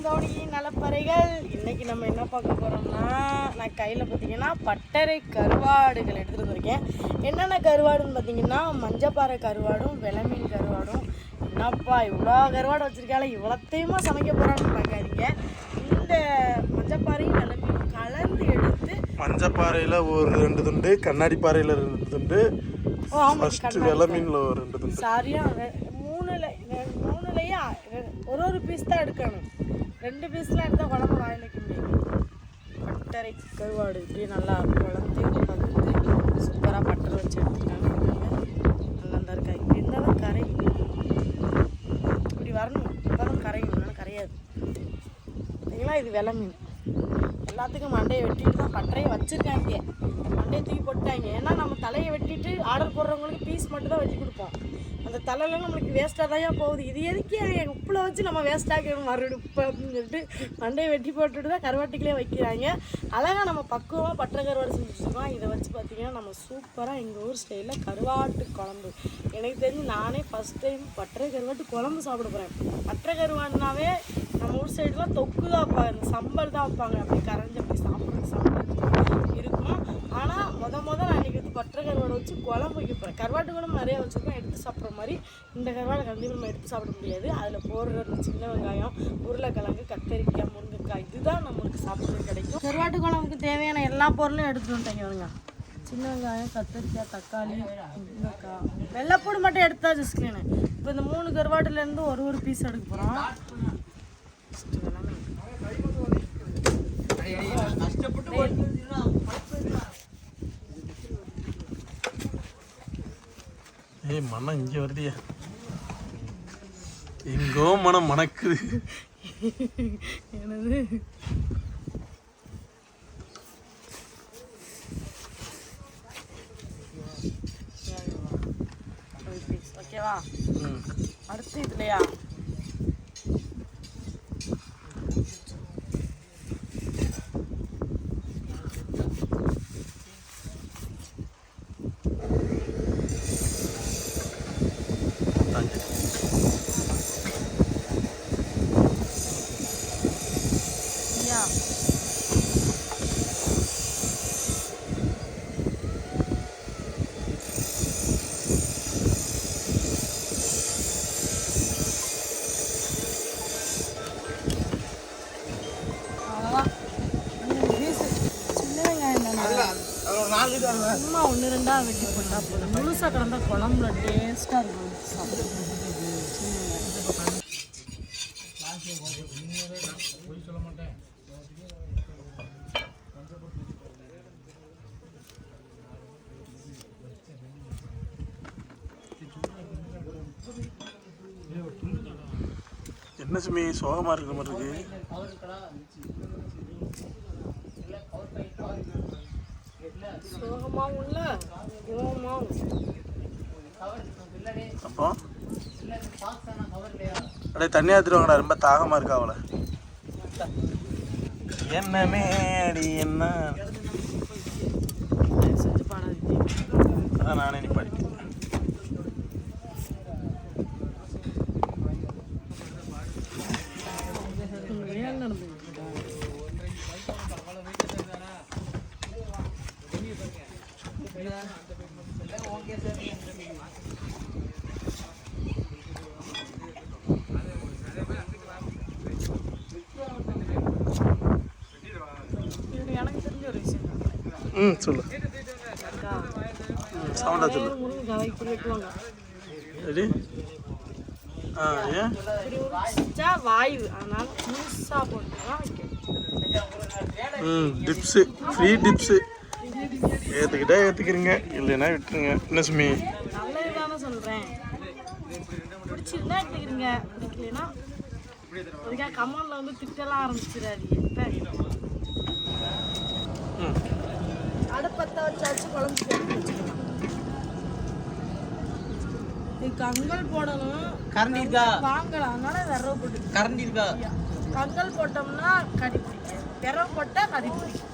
தோணி நலப்பறைகள். இன்னைக்கு நம்ம என்ன பார்க்க போகிறோம்னா, நான் கையில் பார்த்தீங்கன்னா பட்டறை கருவாடுகள் எடுத்துகிட்டு வந்திருக்கேன். என்னென்ன கருவாடுன்னு பார்த்தீங்கன்னா, மஞ்சப்பாறை கருவாடும் வெளமீன் கருவாடும். என்னப்பா இவ்வளோ கருவாடு வச்சுருக்கால, இவ்வளோத்தையுமா சமைக்க போகிறான்னு பார்க்காதீங்க. இந்த மஞ்சப்பாறையும் வெளமீனும் கலந்து எடுத்து, மஞ்சப்பாறையில் ஒரு 2 துண்டு, கண்ணாடி பாறையில் 2 துண்டு, வெளமீனில் ஒரு 2 துண்டு. சாரியா மூணுலையா ஒரு பீஸ் தான் எடுக்கணும். 2 பீஸ்லாம் எடுத்தால் குழம்பு வாயில் வைக்க முடியாது. பட்டறை கருவாடு இப்படி நல்லா குழந்தை பகுத்து சூப்பராக பட்டரை வச்சு எடுத்துக்காங்க. நல்லா தான் இருக்கா. இப்படி இருந்தால் தான் கரையும். இப்படி வரணும், இப்போ தான் கரையும், இல்லைன்னா கரையாது. பார்த்தீங்களா, இது வெளமீன். எல்லாத்துக்கும் மண்டையை வெட்டிட்டு தான் பட்டறையை வச்சுருக்காங்க. மண்டையை தூக்கி போட்டாங்க. ஏன்னா நம்ம தலையை வெட்டிட்டு ஆர்டர் போடுறவங்களுக்கு பீஸ் மட்டும் தான் வெட்டி கொடுப்போம். அந்த தலையெல்லாம் நம்மளுக்கு வேஸ்ட்டாக தான் போகுது. இது எதுக்கே உப்பில் வச்சு நம்ம வேஸ்ட்டாக்கணும் மறுபடியும் உப்பு அப்படின்னு சொல்லிட்டு மண்டையை வெட்டி போட்டுட்டு தான் கருவாட்டுக்குள்ளே வைக்கிறாங்க. அழகாக நம்ம பக்குவமாக பட்டறை கருவாடு செஞ்சுருக்கோம். இதை வச்சு பார்த்திங்கன்னா நம்ம சூப்பராக எங்கள் ஊர் ஸ்டைலில் கருவாட்டு குழம்பு. எனக்கு தெரிஞ்சு நானே ஃபஸ்ட் டைம் பட்டறை கருவாட்டு குழம்பு சாப்பிட போகிறேன். பட்டறை கருவாடுனாவே நம்ம ஊர் சைடுலாம் தொக்கு தான் வைப்பாங்க, சம்பல் தான் வைப்பாங்க. அப்படி கரைஞ்சி அப்படி சாப்பிட்றது சம்பல் இருக்கும். ஆனால் நான் இன்றைக்கி வந்து பட்டறை கருவாடை வச்சு குழம்பு வைக்க போகிறேன். கருவாட்டு குழம்பு நிறையா வச்சுருக்கோம். எடுத்து சாப்பிட்ற மாதிரி இந்த கருவாடை கண்டிப்பாக நம்ம எடுத்து சாப்பிட முடியாது. அதில் போடுற சின்ன வெங்காயம், உருளைக்கிழங்கு, கத்தரிக்காய், முருங்கைக்காய், இதுதான் நம்மளுக்கு சாப்பிட்றது கிடைக்கும். கருவாட்டு குழம்புக்கு தேவையான எல்லா பொருளும் எடுத்துகிட்டு வந்துட்டேங்க. சின்ன வெங்காயம், கத்தரிக்காய், தக்காளி, முருங்கைக்காய், வெள்ளைப்பூடு மட்டும் எடுத்தா ஜஸ்ட்லேன்னு. இப்போ இந்த 3 கருவாட்டுலேருந்து ஒரு பீஸ் எடுக்க போகிறோம். ஏய், மனம் இங்கே வருதியா? எங்கோ மனம் மணக்குது. என்னது? ஓகேவா? அடுத்து இதுலையா சும்மா 1-2 வெட்டி போட்டா போதும். முழுசாக கிடந்தா குழம்புல டேஸ்ட்டாக இருக்கும். என்ன சுமி சோகமாக இருக்கிற மாதிரி இருக்கு? அப்போ அப்படியே தண்ணி ஊற்றிடுவாங்கடா. ரொம்ப தாகமாக இருக்கா அவளை. என்னமே அடி என்ன அதான் நானே நீ படிப்பேன். எனக்கு தெரிஞ்ச ஒரு விஷயம் சொல்லு. சவுண்டா சொல்லு. ரெடி? ஏன் வாயு அதனால முழுசா போட்டுதான் டிப்ஸு, ஃப்ரீ டிப்ஸு. ஏற்றுக்கிட்டா ஏற்றுக்கிறீங்க, இல்லைன்னா விட்டுருங்க. என்ன சுமி? நல்லது தானே சொல்கிறேன். பிடிச்சிருந்தா எடுத்துக்கிறீங்க, பிடிக்கலன்னா அதுக்காக கமெண்ட்ல வந்து திட்டலாம் ஆரம்பிச்சிடாதீங்க. அடுப்பத்தை வச்சாச்சு குழம்பு போட்டு கங்கல் போடணும். கரண்டி இருக்கா? வாங்கலாம், அதனால விரவ போட்டு. கரண்டி இருக்கா? கங்கல் போட்டோம்னா கறி பிடிக்கும், விரவ போட்டா கறி பிடிக்கும்.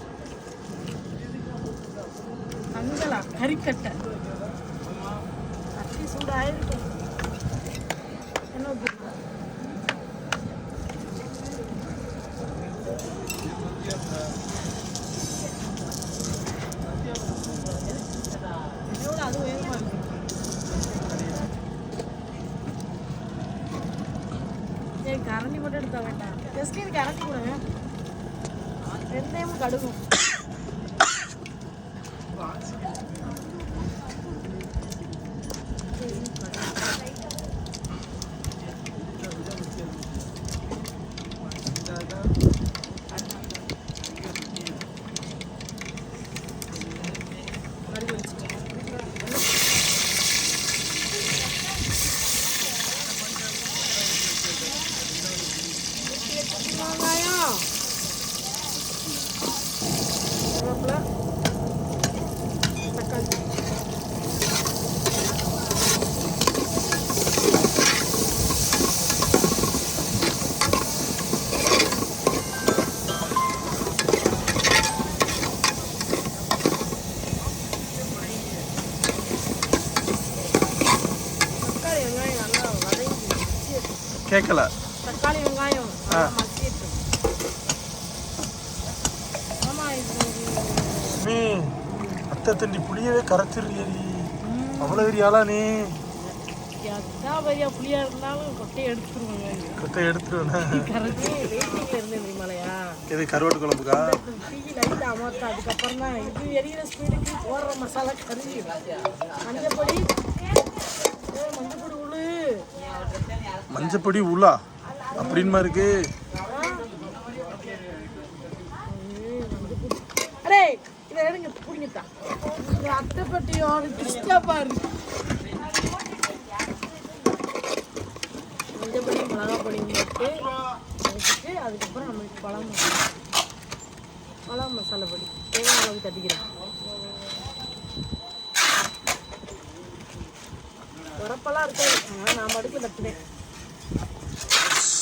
கங்கலா கறிக்கட்டை அத்தி சூடாயிருக்கும். என்ன மட்டும் எடுத்தா வேண்டாம். ஜஸ்ட் எனக்கு இறக்கி கொடுங்க. வெந்தயமும் கடுகும். வெங்காயம் கருவேப்பிலை தக்காளி தக்காளி வெங்காயம் நல்லா வதங்கி கேட்கல. தக்காளி வெங்காயம் மசிட்டு. ஆமா இது நீ அத்தை தண்டி புளியவே கரைச்சிடுறியடி. அவ்வளோ பெரியாளா நீ? எத்தா பெரிய புளியா இருந்தாலும் கொட்டையை எடுத்துருவாங்க. கொட்டை எடுத்துருவேன். கரைச்சி வெயிட்டிங்ல இருந்து தெரியுமாலையா? இது கருவாட்டு குழம்புக்கா? டீ லைட்டாக அமர்த்தா அதுக்கப்புறம் தான் இது எரியிற ஸ்பீடுக்கு போடுற மசாலா கறிஞ்சி மஞ்சப்பொடி மஞ்சப்பொடி உளு மஞ்சப்பொடி உள்ளா அப்படின்னு இருக்கு. அரே இதை எடுங்க பிடிங்கத்தான். இந்த அட்டைப்பட்டியோட டிஸ்டா பாரு. மஞ்சப்பொடி மிளகா பொடி போட்டு வச்சுட்டு அதுக்கப்புறம் நம்மளுக்கு பழம் மசாலா பொடி தேவையான அளவுக்கு தட்டிக்கிறேன். உரப்பெல்லாம் இருக்காது, அதனால் நான் அடுப்பில் தட்டுவேன்.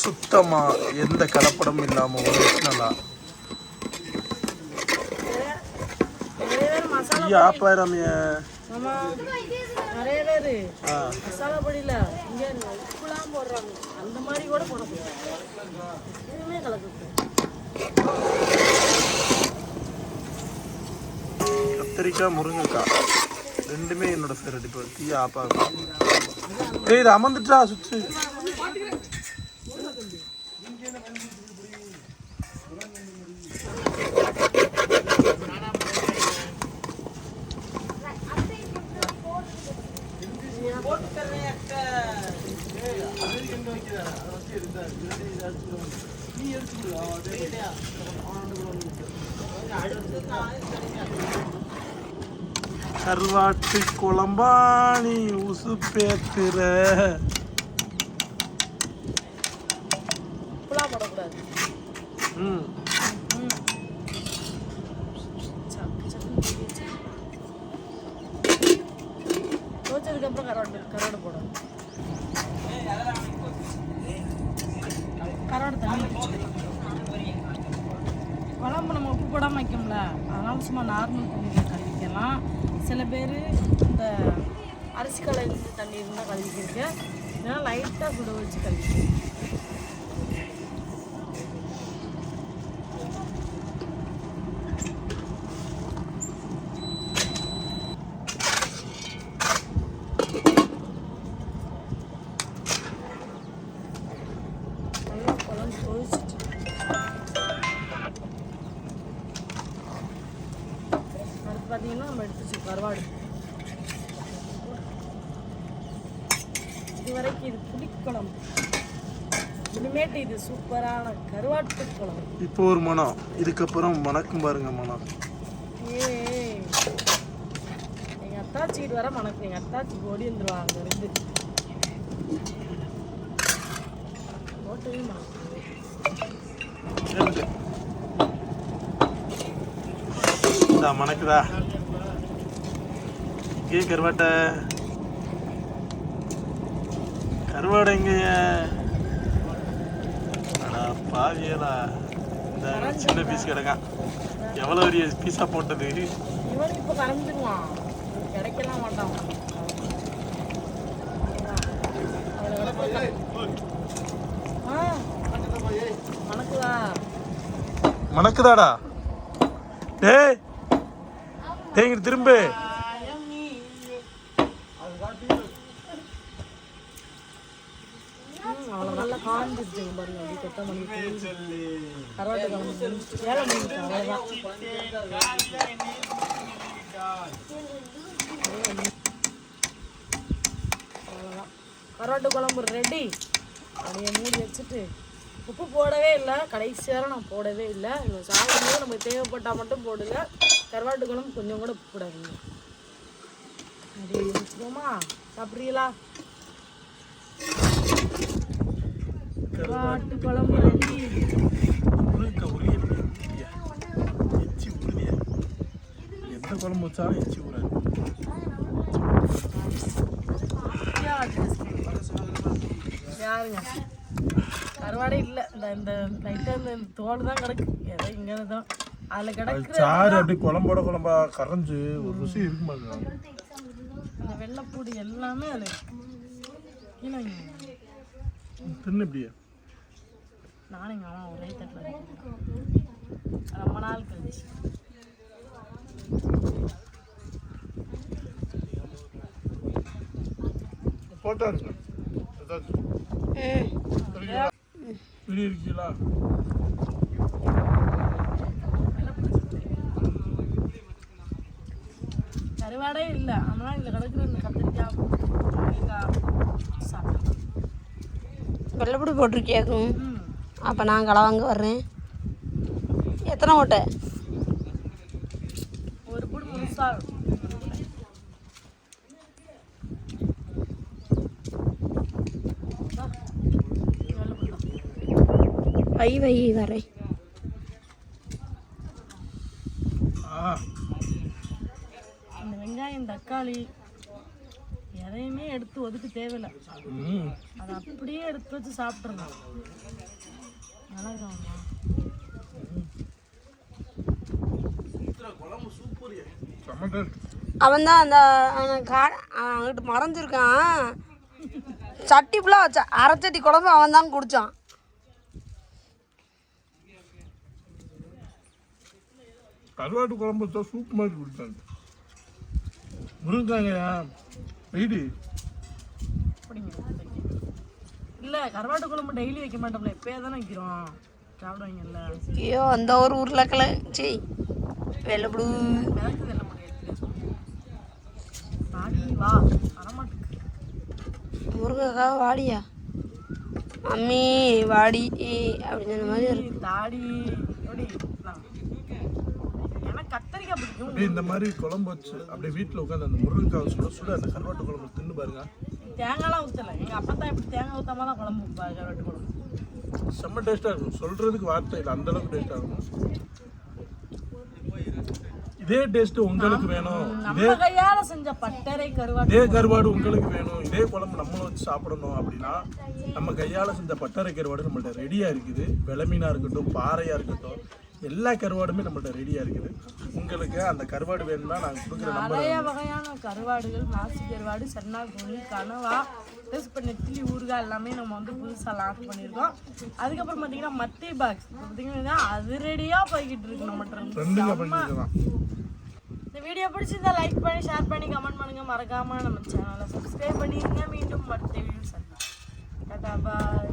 சுத்தமா எந்த கலப்படமும் இல்லாம ஒரிஜினலா. நிறைய பேர் மசாலா ஆமா நிறைய பேர் மசாலா பொடியில இங்கே உப்புலாம் போடுறாங்க. அந்த மாதிரி கூட போடக்கூடாது, எதுவுமே கலக்கு. கத்திரிக்காய் முருங்கைக்காய் ரெண்டுமே என்னோட ஃபேவரட். இப்போ தீயா ஆப்பா இது அமர்ந்துட்டா சுச்சு. கருவாட்டு குழம்பாணி உசு பேத்துற. உப்புலாம் போடக்கூடாது. தோச்சதுக்கப்புறம் கருவாடு போடணும். கருவாடு தண்ணி குழம்பு நம்ம உப்பு போடாமல் வைக்கோம்ல, அதனால சும்மா நார்மல் தண்ணியில் கழுவிக்கலாம். சில பேர் இந்த அரிசி கழுவி தண்ணி இருந்தால் கழுவிக்கிறீங்க, இல்லைன்னா லைட்டாக சுட வச்சு கழுவிக்கிறீங்க. நல்லா குழம்பு கொதிச்சிட்டு பார்த்தீங்கன்னா நம்ம எடுத்துச்சு கருவாடு. இது வரைக்கும் இது புளிக்குழம்பு, இனிமேட்டு இது சூப்பரான கருவாட்டு குழம்பு. இப்போ ஒரு மனம், இதுக்கப்புறம் மணக்கும் பாருங்க மனம். எங்கள் அத்தாச்சிட்டு வர மணக்கும். எங்கள் அத்தாச்சி ஓடி வந்துருவாங்க இருந்து ஓட்டவே மணக்கும். மணக்குதா இங்கே கருவாட்டை? கருவாடை எங்கேய? பாவியலா, இந்த சின்ன பீஸ் கிடக்கான். எவ்வளோ பெரிய பீஸா போட்டது. இவன் இப்போ கரைஞ்சிருவான், கிடைக்கலாம் மாட்டான். மணக்குதா? மணக்குதாடா? டேய் டேய் இங்க திரும்ப. அவ்வளோ நல்லா காஞ்சிருச்சு பாருங்க. அப்படி கொத்தமல்லி கருவாட்டு குழம்பு ஏழை முடிஞ்சு அவ்வளோதான். அவ்வளோதான் கருவாட்டு குழம்பு ரெடி. அப்படியே மூடி வச்சுட்டு உப்பு போடவே இல்லை, கடைசி வரை நான் போடவே இல்லை. இந்த சாப்பிடும்போது நமக்கு தேவைப்பட்டால் மட்டும் போடுங்க. கருவாட்டு குழம்பு கொஞ்சம் கூட உப்பு போடாதீங்க. அப்படியே வச்சுக்கோமா. சாப்பிட்றீங்களா? கருவாட்டு குழம்பு ரெடி. எந்த குழம்பு வச்சாலும் எச்சி ஊறாது. யாருங்க கருவாடே இல்லை. இந்த லைட்டாக இந்த தோல் தான் கிடக்கு. ஏதோ இங்கே தான் அதில் கிடக்கு. சாறு அப்படி குழம்பா கரைஞ்சு ஒரு ருசி இருக்கு மாதிரி. இந்த வெள்ளைப்பூடி எல்லாமே அதில் தின்னு இப்படியே. நானும் எங்கள் அம்மா ஒரே தட்டில் ரொம்ப நாள் கழிச்சு. போட்டா இருக்கு இருக்கீங்களா? கருவாடே இல்லை. ஆனால் இதில் கிடக்குற இந்த கத்திரிக்காய் சாப்பிட்டேன். வெள்ளைப்பூடி போட்டிருக்கியாக்கும். அப்போ நான் களை வாங்க வர்றேன். எத்தனை மூட்டை? ஒரு பூடி முழுசாக. வை வரேன். இந்த வெங்காயம் தக்காளி எதையுமே எடுத்து ஒதுக்க தேவையில்லை. அதை அப்படியே எடுத்து வச்சு சாப்பிட்றணும். நல்லா இருக்காங்கம்மா. அவன் தான் அந்த அங்கிட்டு மறைஞ்சிருக்கான். சட்டி ஃபுல்லாக வச்சா அரைச்சட்டி குழம்பு அவன் தான் குடித்தான். கருவாட்டு குழம்பு வச்சா சூப் மாதிரி குடித்தாங்க. முருங்காங்கயா வெயிடி இல்லை கருவாட்டு குழம்பு டெய்லி வைக்க மாட்டோம்ல, எப்போயே தானே வைக்கிறோம். சாப்பிடுவாங்கல்ல. ஐயோ அந்த ஒரு உருளைக்கிழங்கு வெள்ளைப்பூடு மிளகு வெள்ளைப்பூடி வாடி வா வரமாட்டுக்கு. முருங்கக்கா வாடியா அம்மி வாடி அப்படின்னு சொன்ன மாதிரி இருக்கு. தாடி எப்படி எனக்கு கத்தரிக்காய் பிடிக்கும். அப்படியே இந்த மாதிரி குழம்பு வச்சு அப்படியே வீட்டில் உட்காந்து அந்த முருங்கைக்காய் சுட சுட அந்த கருவாட்டு குழம்பு தின்னு பாருங்க. தேங்காய்லாம் ஊற்றலை. எங்கள் அப்பா தான் இப்படி தேங்காய் ஊற்றாம தான் குழம்பு வைப்பாரு. கருவாட்டு குழம்பு செம்ம டேஸ்ட்டாக இருக்கும். சொல்கிறதுக்கு வார்த்தை இல்லை, அந்தளவுக்கு டேஸ்ட்டாக இருக்கும். இதே டேஸ்ட் உங்களுக்கு வேணும், நம்ம கையால செஞ்ச பட்டரை கருவாடு, இதே கருவாடு உங்களுக்கு வேணும், இதே குழம்பு நம்மளும் வச்சு சாப்பிடணும் அப்படின்னா நம்ம கையால் செஞ்ச பட்டரை கருவாடு நம்மள்ட்ட ரெடியாக இருக்குது. வெளமீனாக இருக்கட்டும், பாறையாக இருக்கட்டும், எல்லா கருவாடுமே நம்மள்ட்ட ரெடியாக இருக்குது. உங்களுக்கு அந்த கருவாடு வேணும்னா நாங்கள் கொடுக்குற நிறைய வகையான கருவாடுகள், நாசி கருவாடு, சென்னாக்குழி, கனவா, நெத்திலி, ஊறுகாய் எல்லாமே நம்ம வந்து புதுசாக லான்ச் பண்ணியிருக்கோம். அதுக்கப்புறம் பார்த்தீங்கன்னா மத்தி பாக்ஸ் பார்த்தீங்கன்னா அது ரெடியாக போய்கிட்டு இருக்கு நம்மகிட்ட. இந்த வீடியோ பிடிச்சிருந்தா லைக் பண்ணி, ஷேர் பண்ணி, கமெண்ட் பண்ணுங்க. மறக்காம நம்ம சேனலை சப்ஸ்கிரைப் பண்ணிடுங்க. மீண்டும் அடுத்த வீடியோ சந்திப்போம். டாடா பாய்.